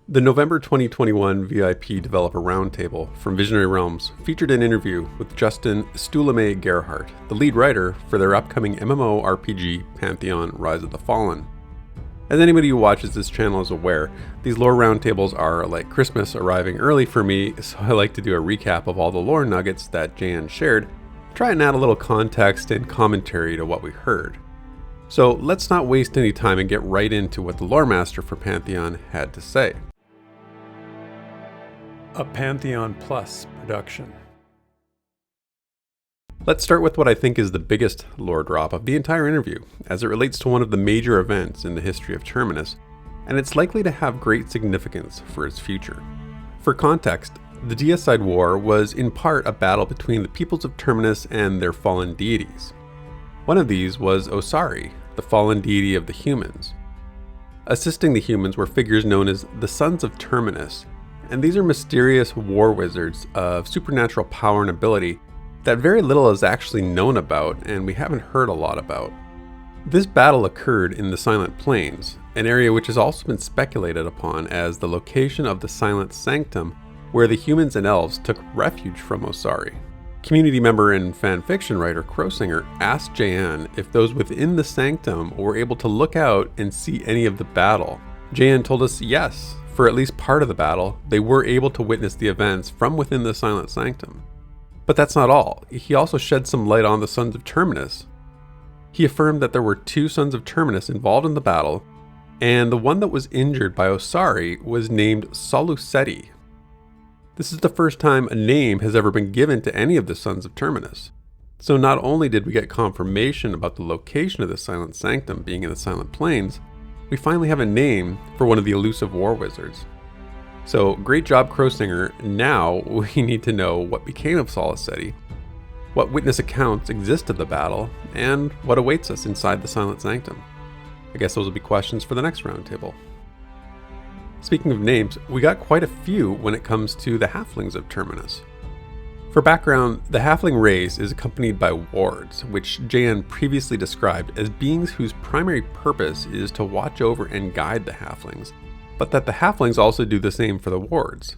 The November 2021 VIP Developer Roundtable from Visionary Realms featured an interview with Justin Stulame Gerhart, the lead writer for their upcoming MMORPG Pantheon Rise of the Fallen. As anybody who watches this channel is aware, these lore roundtables are like Christmas arriving early for me, so I like to do a recap of all the lore nuggets that Jan shared, try and add a little context and commentary to what we heard. So let's not waste any time and get right into what the lore master for Pantheon had to say. A Pantheon Plus production. Let's start with what I think is the biggest lore drop of the entire interview, as it relates to one of the major events in the history of Terminus, and it's likely to have great significance for its future. For context, the Deicide War was in part a battle between the peoples of Terminus and their fallen deities. One of these was Osari, the fallen deity of the humans. Assisting the humans were figures known as the Sons of Terminus, and these are mysterious war wizards of supernatural power and ability that very little is actually known about and we haven't heard a lot about. This battle occurred in the Silent Plains, an area which has also been speculated upon as the location of the Silent Sanctum, where the humans and elves took refuge from Osari. Community member and fanfiction writer Crowsinger asked Jan if those within the Sanctum were able to look out and see any of the battle. Jan told us yes, for at least part of the battle, they were able to witness the events from within the Silent Sanctum. But that's not all. He also shed some light on the Sons of Terminus. He affirmed that there were two Sons of Terminus involved in the battle, and the one that was injured by Osari was named Solucetti. This is the first time a name has ever been given to any of the Sons of Terminus. So not only did we get confirmation about the location of the Silent Sanctum being in the Silent Plains, we finally have a name for one of the elusive war wizards. So great job, Crowsinger. Now we need to know what became of Solucetti, what witness accounts exist of the battle, and what awaits us inside the Silent Sanctum. I guess those will be questions for the next roundtable. Speaking of names, we got quite a few when it comes to the Halflings of Terminus. For background, the Halfling race is accompanied by wards, which Jan previously described as beings whose primary purpose is to watch over and guide the Halflings, but that the Halflings also do the same for the wards.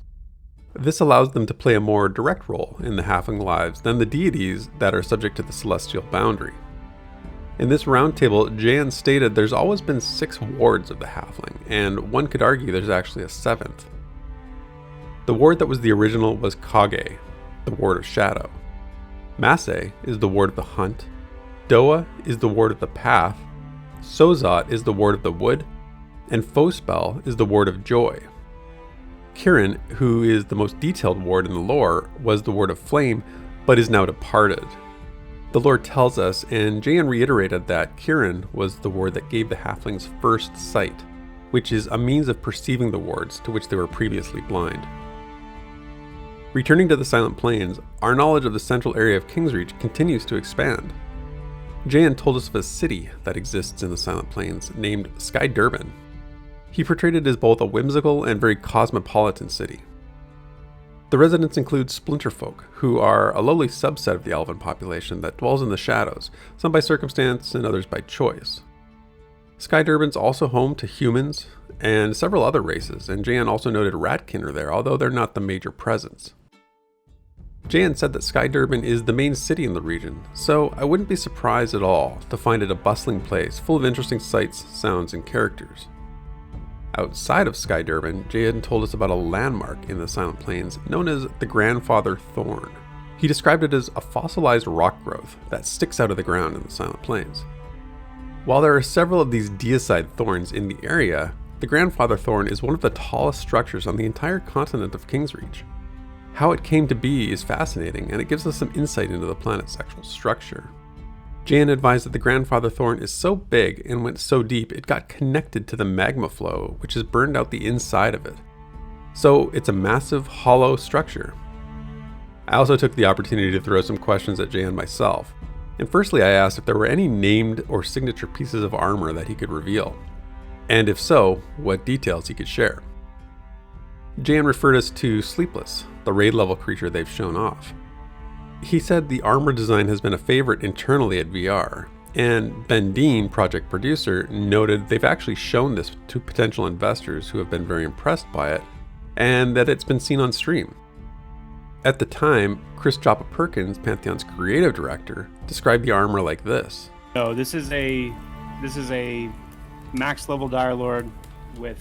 This allows them to play a more direct role in the Halfling lives than the deities that are subject to the celestial boundary. In this roundtable, Jan stated there's always been 6 wards of the Halfling, and one could argue there's actually a 7th. The ward that was the original was Kage, the ward of shadow. Masse is the ward of the hunt. Doa is the ward of the path. Sozot is the ward of the wood. And Fospel is the ward of joy. Kirin, who is the most detailed ward in the lore, was the ward of flame, but is now departed. The lore tells us, and Jan reiterated, that Kirin was the ward that gave the Halflings first sight, which is a means of perceiving the wards to which they were previously blind. Returning to the Silent Plains, our knowledge of the central area of Kingsreach continues to expand. Jan told us of a city that exists in the Silent Plains named SkyDurban. He portrayed it as both a whimsical and very cosmopolitan city. The residents include splinterfolk, who are a lowly subset of the elven population that dwells in the shadows, some by circumstance and others by choice. SkyDurban's also home to humans and several other races, and Jan also noted Ratkin are there, although they're not the major presence. Jan said that SkyDurban is the main city in the region, so I wouldn't be surprised at all to find it a bustling place full of interesting sights, sounds, and characters. Outside of SkyDurban, Jan told us about a landmark in the Silent Plains known as the Grandfather Thorn. He described it as a fossilized rock growth that sticks out of the ground in the Silent Plains. While there are several of these deicide thorns in the area, the Grandfather Thorn is one of the tallest structures on the entire continent of Kingsreach. How it came to be is fascinating, and it gives us some insight into the planet's actual structure. Jan advised that the Grandfather Thorn is so big and went so deep it got connected to the magma flow, which has burned out the inside of it. So it's a massive, hollow structure. I also took the opportunity to throw some questions at Jan myself, and firstly I asked if there were any named or signature pieces of armor that he could reveal, and if so, what details he could share. Jan referred us to Sleepless, the raid level creature they've shown off. He said the armor design has been a favorite internally at VR, And Ben Dean, project producer, noted they've actually shown this to potential investors who have been very impressed by it, and that it's been seen on stream. At the time, Chris Joppa Perkins, Pantheon's creative director, described the armor like this. So this is a max level Dire Lord with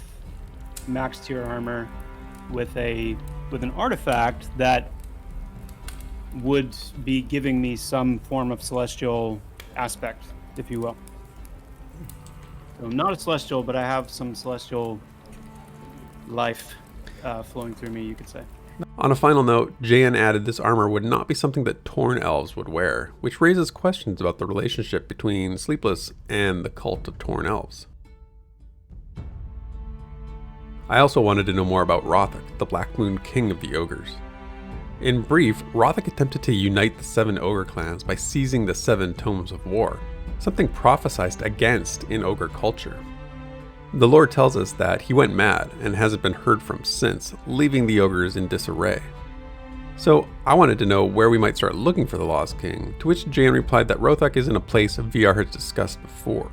max tier armor with an artifact that would be giving me some form of celestial aspect, if you will. So I'm not a celestial, but I have some celestial life flowing through me, you could say. On a final note, JN added this armor would not be something that Thorn elves would wear, which raises questions about the relationship between Sleepless and the cult of Thorn elves. I also wanted to know more about Rothak, the Black Moon King of the Ogres. In brief, Rothak attempted to unite the 7 ogre clans by seizing the 7 tomes of war, something prophesied against in ogre culture. The lore tells us that he went mad and hasn't been heard from since, leaving the ogres in disarray. So I wanted to know where we might start looking for the Lost King, to which Jan replied that Rothak is in a place VR has discussed before.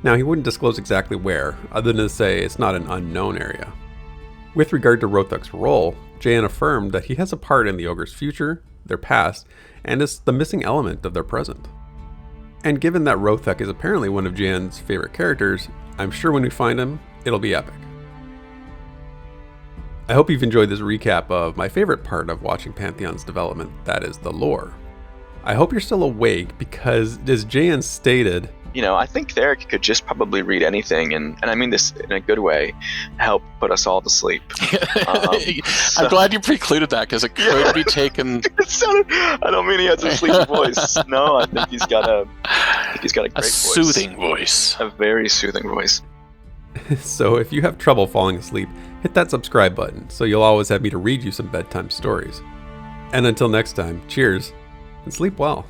Now, he wouldn't disclose exactly where, other than to say it's not an unknown area. With regard to Rothak's role, Jan affirmed that he has a part in the ogre's future, their past, and is the missing element of their present. And given that Rothak is apparently one of Jan's favorite characters, I'm sure when we find him, it'll be epic. I hope you've enjoyed this recap of my favorite part of watching Pantheon's development, that is the lore. I hope you're still awake because, as Jan stated, I think Therek could just probably read anything, and I mean this in a good way, help put us all to sleep. I'm glad you precluded that, because it could be taken... I don't mean he has a sleepy voice. No, I think he's got a great voice. Soothing voice. A very soothing voice. So if you have trouble falling asleep, hit that subscribe button so you'll always have me to read you some bedtime stories. And until next time, cheers, and sleep well.